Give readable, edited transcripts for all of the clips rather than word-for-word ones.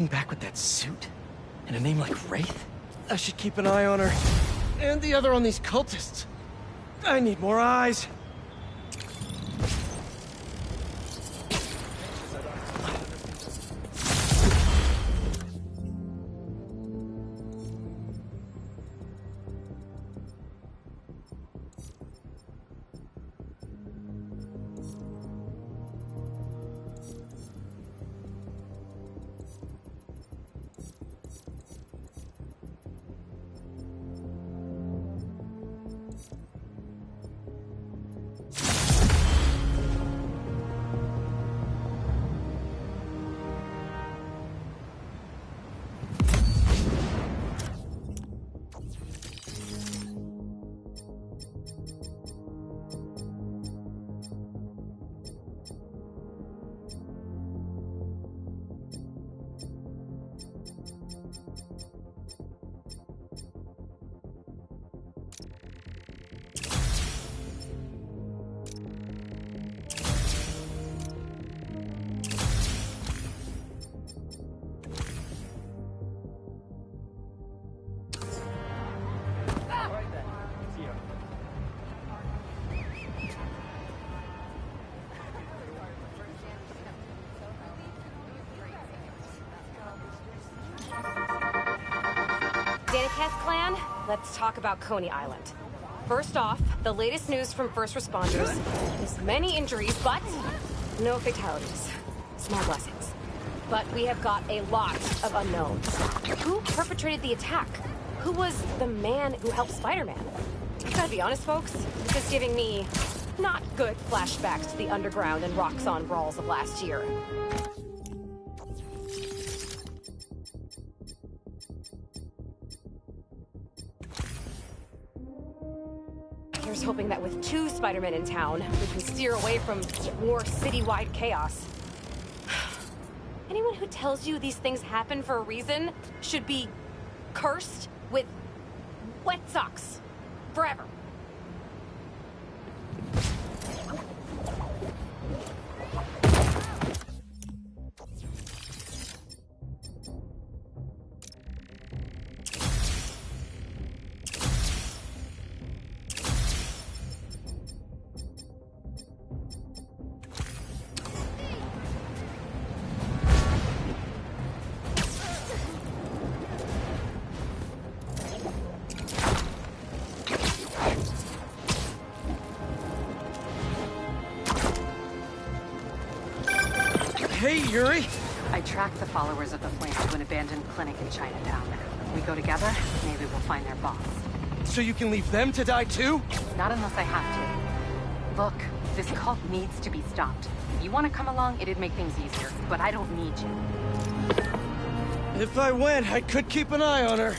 Back with that suit? And a name like Wraith? I should keep an eye on her. And the other on these cultists. I need more eyes. Clan, let's talk about Coney Island. First off, the latest news from first responders is many injuries, but no fatalities. Small blessings. But we have got a lot of unknowns. Who perpetrated the attack? Who was the man who helped Spider-Man? I gotta be honest, folks, this is giving me not good flashbacks to the underground and Roxxon brawls of last year. Here's hoping that with 2 Spider-Men in town, we can steer away from more citywide chaos. Anyone who tells you these things happen for a reason should be cursed with wet socks forever. Hey, Yuri! I tracked the followers of the Flame to an abandoned clinic in Chinatown. We go together, maybe we'll find their boss. So you can leave them to die too? Not unless I have to. Look, this cult needs to be stopped. If you want to come along, it'd make things easier, but I don't need you. If I went, I could keep an eye on her.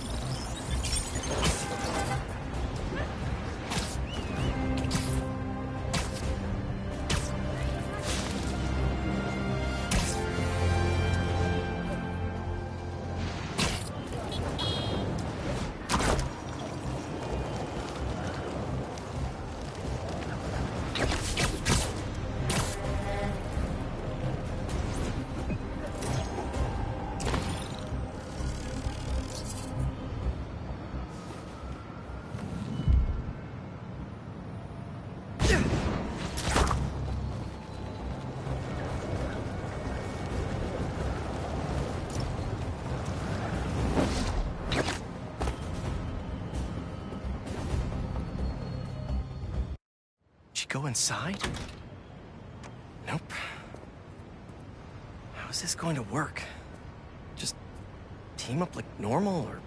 Go inside? Nope. How is this going to work? Just team up like normal, or...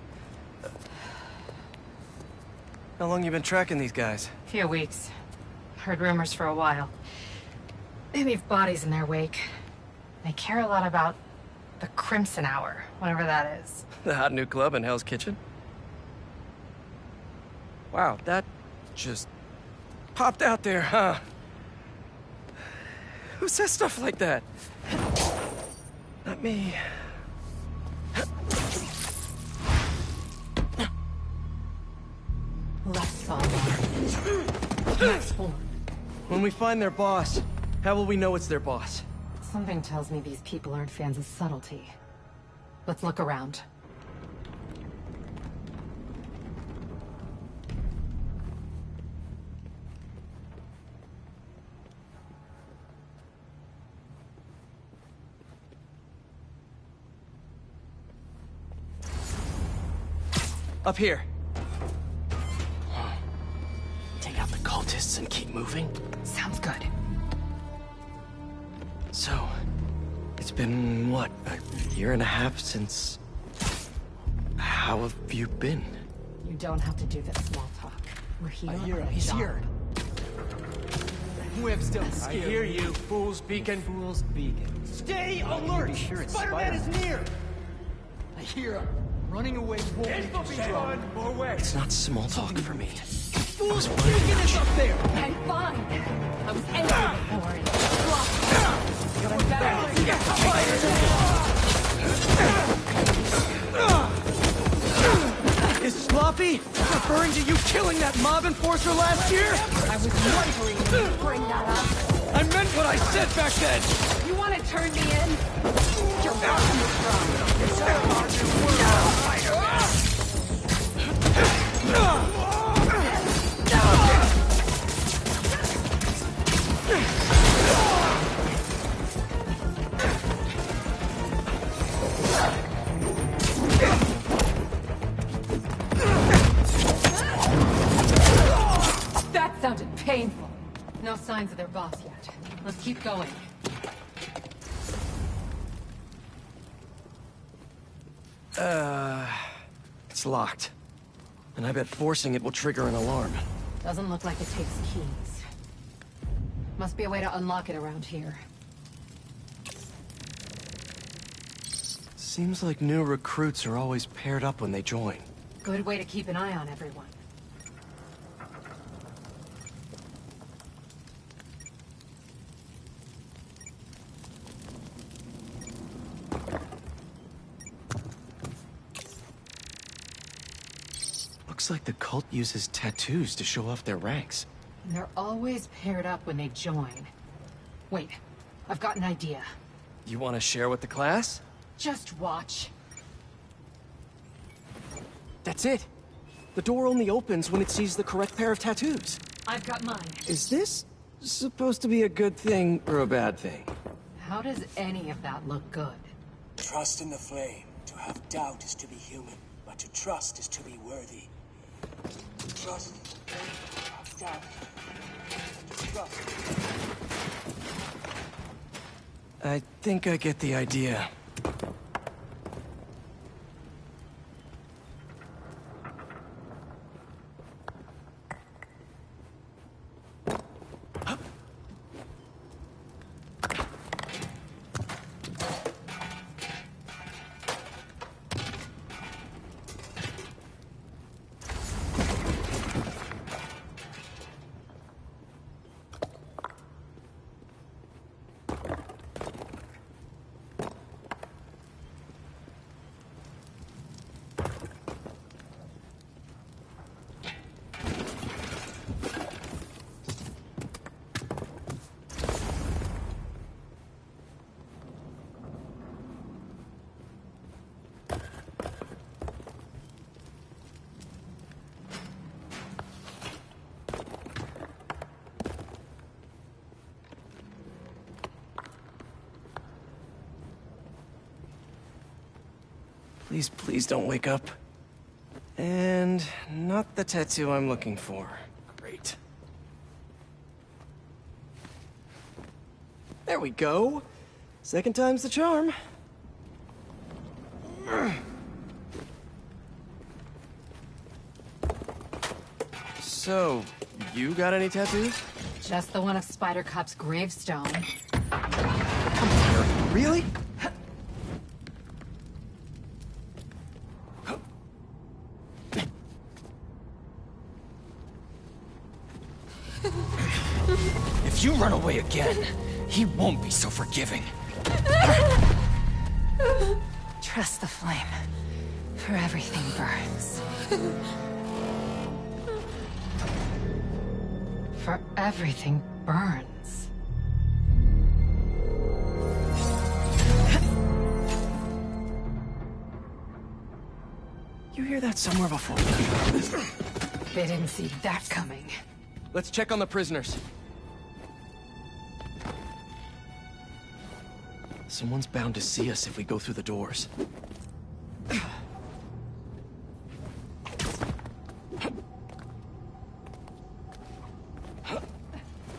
How long you been tracking these guys? Few weeks. Heard rumors for a while. They leave bodies in their wake. They care a lot about the Crimson Hour, whatever that is. The hot new club in Hell's Kitchen? Wow, that just... popped out there, huh? Who says stuff like that? Not me. Left follow. Next one. When we find their boss, how will we know it's their boss? Something tells me these people aren't fans of subtlety. Let's look around. Up here. Take out the cultists and keep moving? Sounds good. So, it's been, what, a year and a half since... How have you been? You don't have to do this small talk. We're here. I hear him. on a He's job. here. Whip still. I hear you, Fool's Beacon. Fool's Beacon. Stay alert! Be sure it's Spider-Man is near! I hear him. Running away won't make you strong. More way. It's not small talk for me. Fool's Beacon is up there! Okay, fine. I was angry before and lost. But I'm better. Is Sloppy referring to you killing that mob enforcer last year? I was wondering when you bring that up. I meant what I said back then! You want to turn me in? You're welcome to try. That sounded painful. No signs of their boss yet. Let's keep going. It's locked. And I bet forcing it will trigger an alarm. Doesn't look like it takes keys. Must be a way to unlock it around here. Seems like new recruits are always paired up when they join. Good way to keep an eye on everyone. Looks like the cult uses tattoos to show off their ranks. And they're always paired up when they join. Wait, I've got an idea. You want to share with the class? Just watch. That's it. The door only opens when it sees the correct pair of tattoos. I've got mine. Is this supposed to be a good thing or a bad thing? How does any of that look good? Trust in the flame. To have doubt is to be human, but to trust is to be worthy. Trust in the flame, to have doubt, to trust. I think I get the idea. Please, please don't wake up. And not the tattoo I'm looking for. Great. There we go. Second time's the charm. So, you got any tattoos? Just the one of Spider Cop's gravestone. Come here. Really? If you run away again, he won't be so forgiving. Trust the flame, for everything burns. For everything burns. You hear that somewhere before? They didn't see that coming. Let's check on the prisoners. Someone's bound to see us if we go through the doors.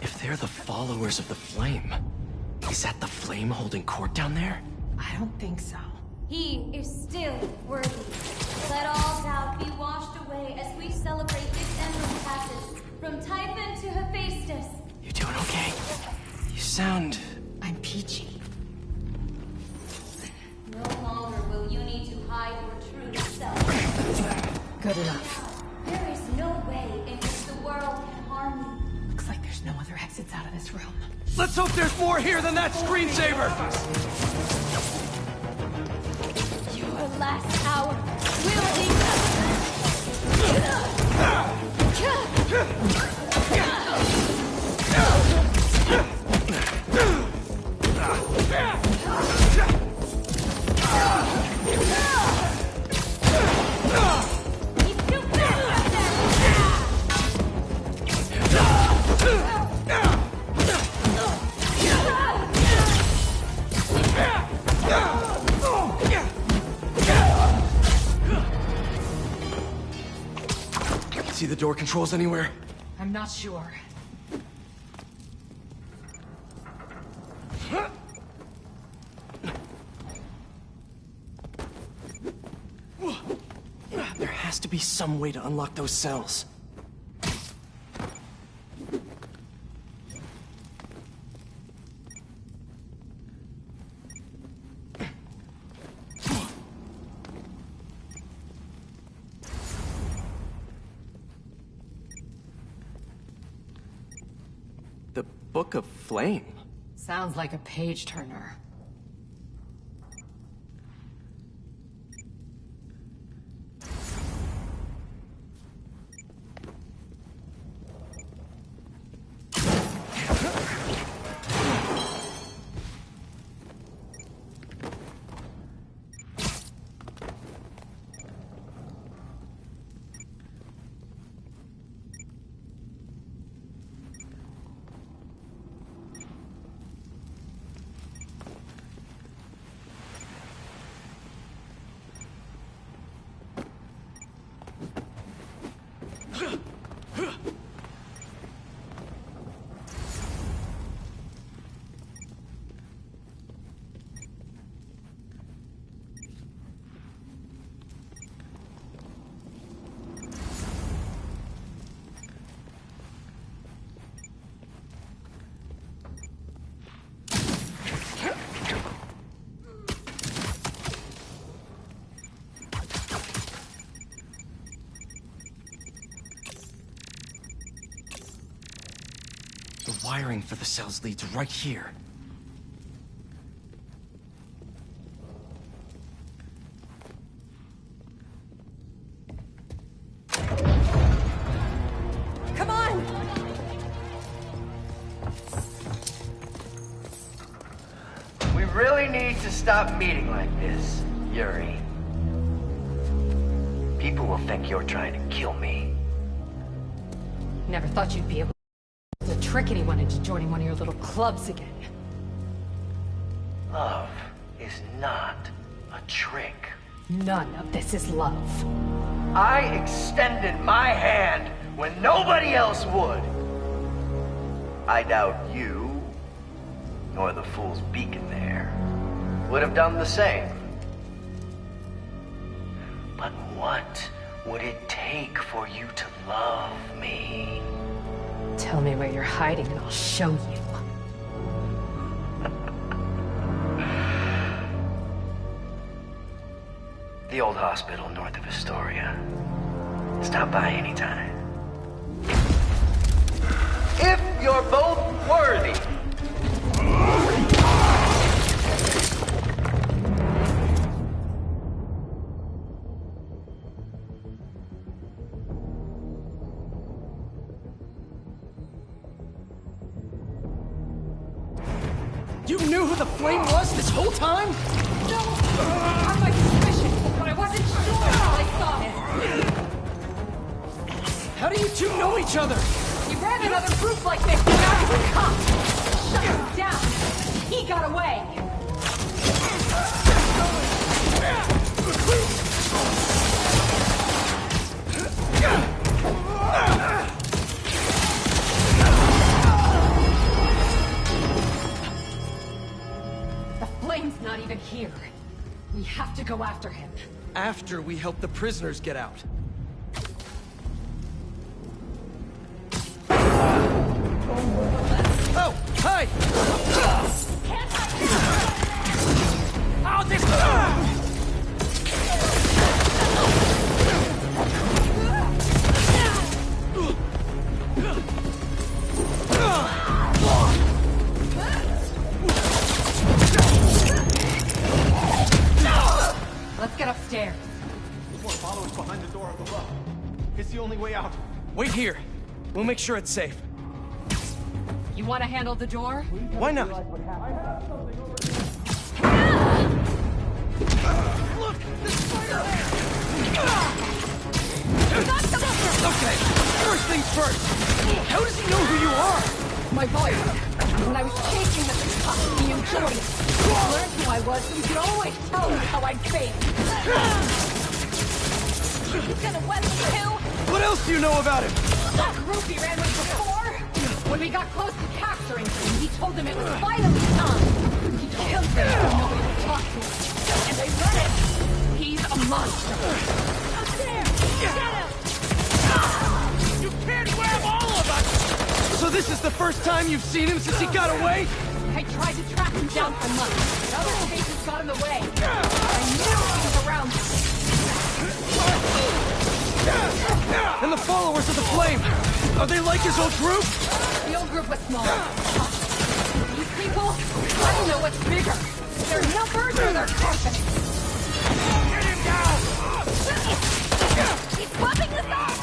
If they're the followers of the flame, is that the flame holding court down there? I don't think so. He is still worthy. Let all doubt be washed away as we celebrate this endless passage from Typhon to Hephaestus. You doing okay? You sound... I'm peachy. No longer will you need to hide your true self. Good enough. There is no way in which the world can harm you. Looks like there's no other exits out of this room. Let's hope there's more here than that screensaver! Your last hour will be See the door controls anywhere? I'm not sure. There has to be some way to unlock those cells. The Book of Flame. Sounds like a page turner. The wiring for the cells leads right here. Come on! We really need to stop meeting like this, Yuri. People will think you're trying to kill me. Never thought you'd be able to trick anyone into joining one of your little clubs again. Love is not a trick. None of this is love. I extended my hand when nobody else would. I doubt you, nor the fool's beacon there, would have done the same. But what would it take for you to love me? Tell me where you're hiding and I'll show you. The old hospital north of Astoria. Stop by anytime. If you're both worthy. You knew who the flame was this whole time? No! On my suspicion, but I wasn't sure until I saw him. two know each other! You ran another group like this, and now you come! Shut him down! He got away! The flame's not even here. We have to go after him. After we help the prisoners get out. Oh, hi! Oh, this... Let's get upstairs. More followers behind the door up above. It's the only way out. Wait here. We'll make sure it's safe. You want to handle the door? Why not? Look! The Spider-Man! Okay, first things first. How does he know who you are? My voice. When I was chasing the cop, he enjoyed it. I learned who I was, so he could always tell me how I'd fake. He's gonna wet me too! What else do you know about him? That group he ran with before? When we got close to capturing him, he told them it was finally time. He killed them so nobody would talk to him. And they let him. He's a monster. Up there! Get him! You can't grab all of us! So this is the first time you've seen him since he got away? I tried to track him down for months. But other cases got in the way. I knew he was around. And the followers of the Flame, are they like his old group? The old group was small. These people, I don't know what's bigger. Their numbers or their confidence. Get him down! He's bumping us off!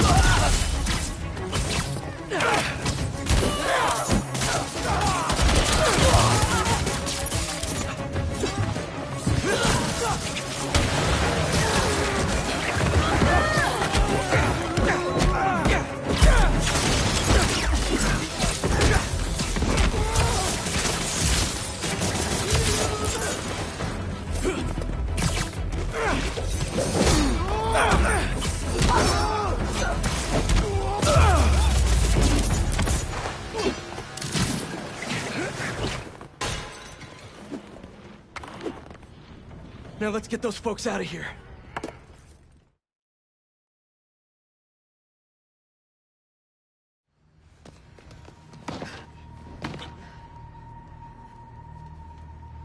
Now let's get those folks out of here.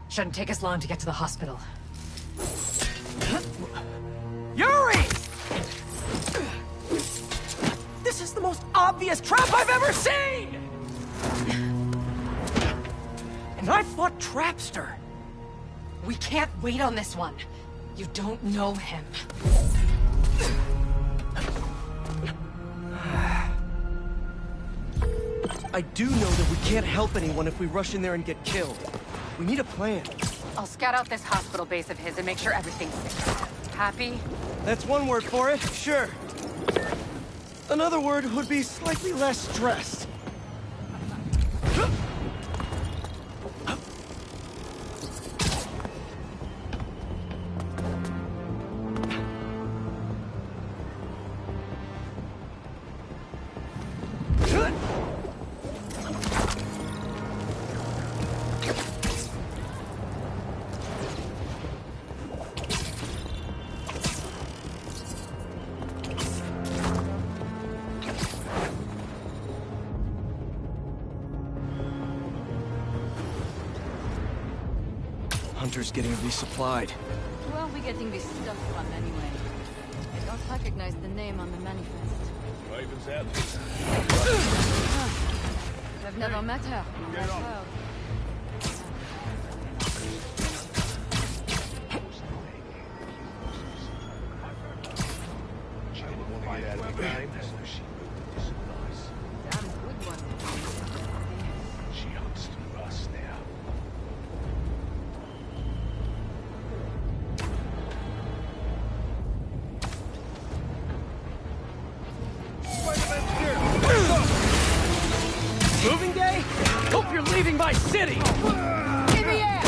Shouldn't take us long to get to the hospital. Yuri! This is the most obvious trap I've ever seen! And I fought Trapster. We can't wait on this one. You don't know him. I do know that we can't help anyone if we rush in there and get killed. We need a plan. I'll scout out this hospital base of his and make sure everything's safe. Happy? That's one word for it, sure. Another word would be slightly less stressed. Hunter's getting resupplied. Who are we getting this stuff from anyway? I don't recognize the name on the manifest. Raven's out. I've never met her. Get on. Well, She didn't want to get out of the game, so she moved to supplies. damn good one. She hunts through us now. Spider-Man's here! my city! In the air!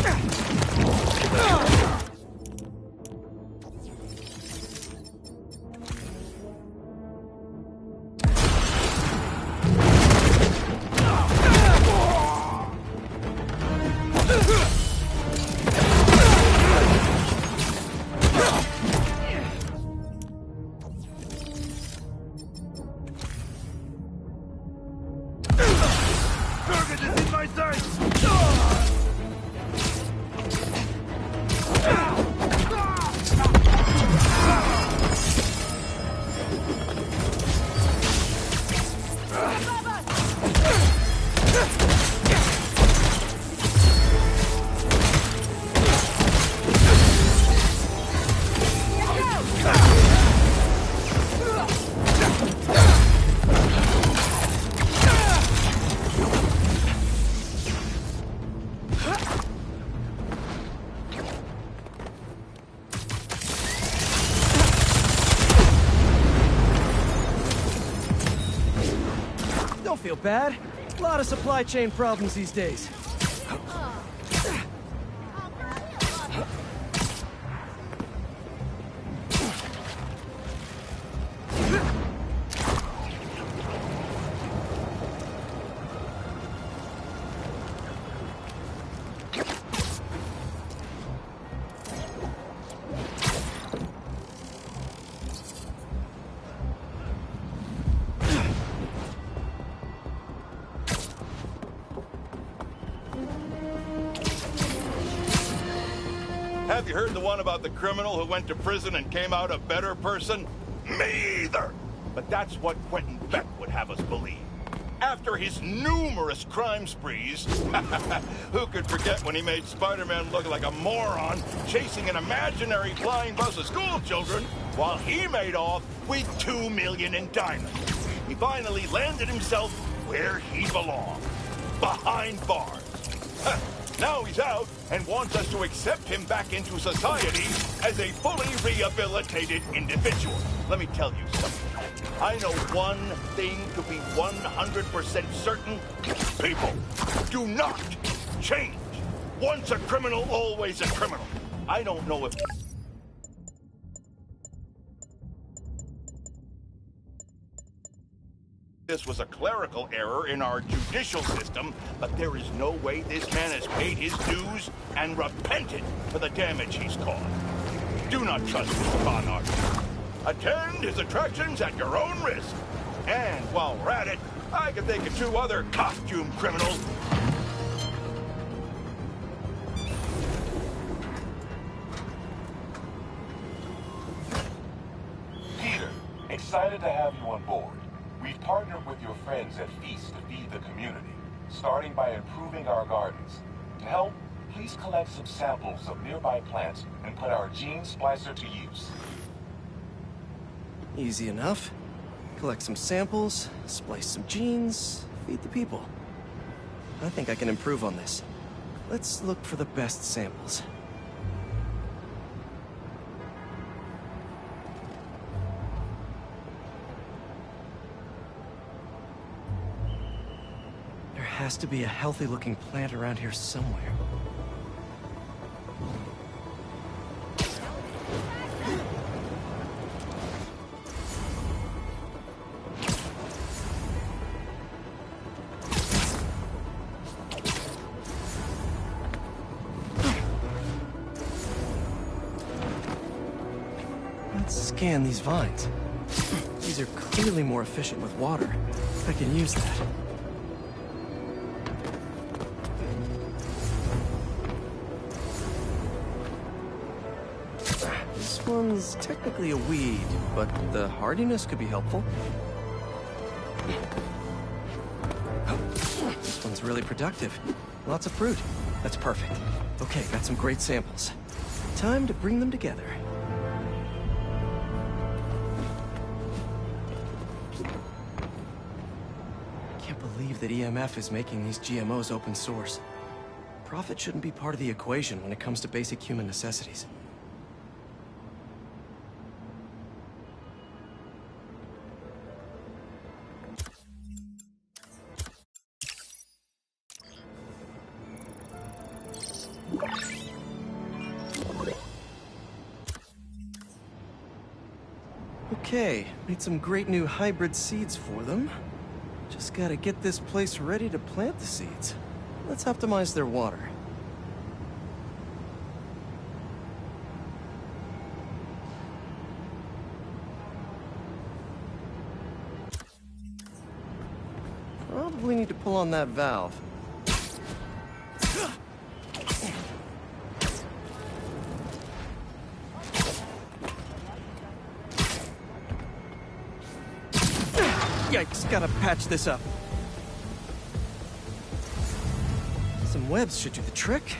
Target is in my sights! Don't feel bad. A lot of supply chain problems these days. Have you heard the one about the criminal who went to prison and came out a better person? Me either. But that's what Quentin Beck would have us believe. After his numerous crime sprees, who could forget when he made Spider-Man look like a moron chasing an imaginary flying bus of school children while he made off with $2 million in diamonds? He finally landed himself where he belonged, behind bars. Now he's out and wants us to accept him back into society as a fully rehabilitated individual. Let me tell you something. I know one thing to be 100% certain. People do not change. Once a criminal, always a criminal. I don't know if... this was a clerical error in our judicial system, but there is no way this man has paid his dues and repented for the damage he's caused. Do not trust this con artist. Attend his attractions at your own risk. And while we're at it, I can think of 2 other costume criminals. Peter, excited to have you on board. We've partnered with your friends at Feast to feed the community, starting by improving our gardens. To help, please collect some samples of nearby plants and put our gene splicer to use. Easy enough. Collect some samples, splice some genes, feed the people. I think I can improve on this. Let's look for the best samples. There has to be a healthy-looking plant around here somewhere. Let's scan these vines. These are clearly more efficient with water. I can use that. This one's technically a weed, but the hardiness could be helpful. This one's really productive. Lots of fruit. That's perfect. Okay, got some great samples. Time to bring them together. Can't believe that EMF is making these GMOs open source. Profit shouldn't be part of the equation when it comes to basic human necessities. Okay, made some great new hybrid seeds for them. Just gotta get this place ready to plant the seeds. Let's optimize their water. Probably need to pull on that valve. Yikes, gotta patch this up. Some webs should do the trick.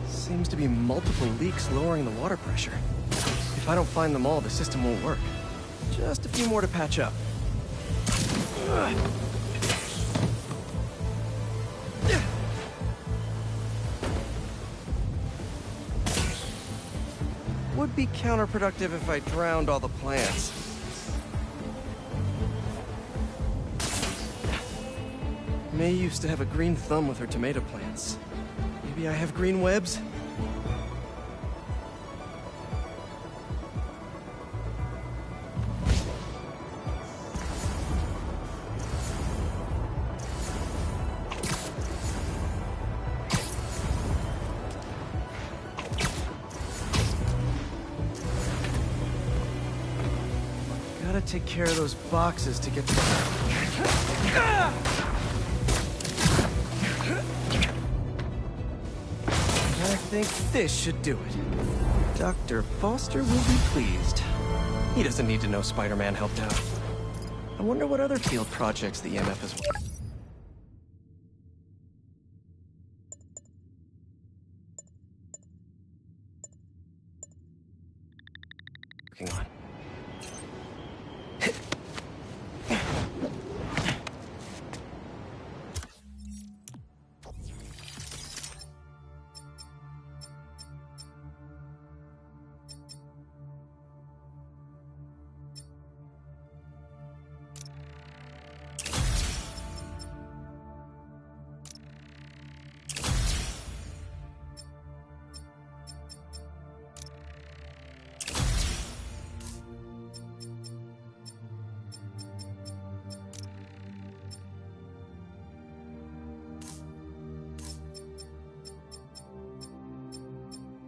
Seems to be multiple leaks lowering the water pressure. If I don't find them all, the system won't work. Just a few more to patch up. Would be counterproductive if I drowned all the plants. May used to have a green thumb with her tomato plants. Maybe I have green webs? Gotta take care of those boxes to get to the... I think this should do it. Dr. Foster will be pleased. He doesn't need to know Spider-Man helped out. I wonder what other field projects the EMF is working on.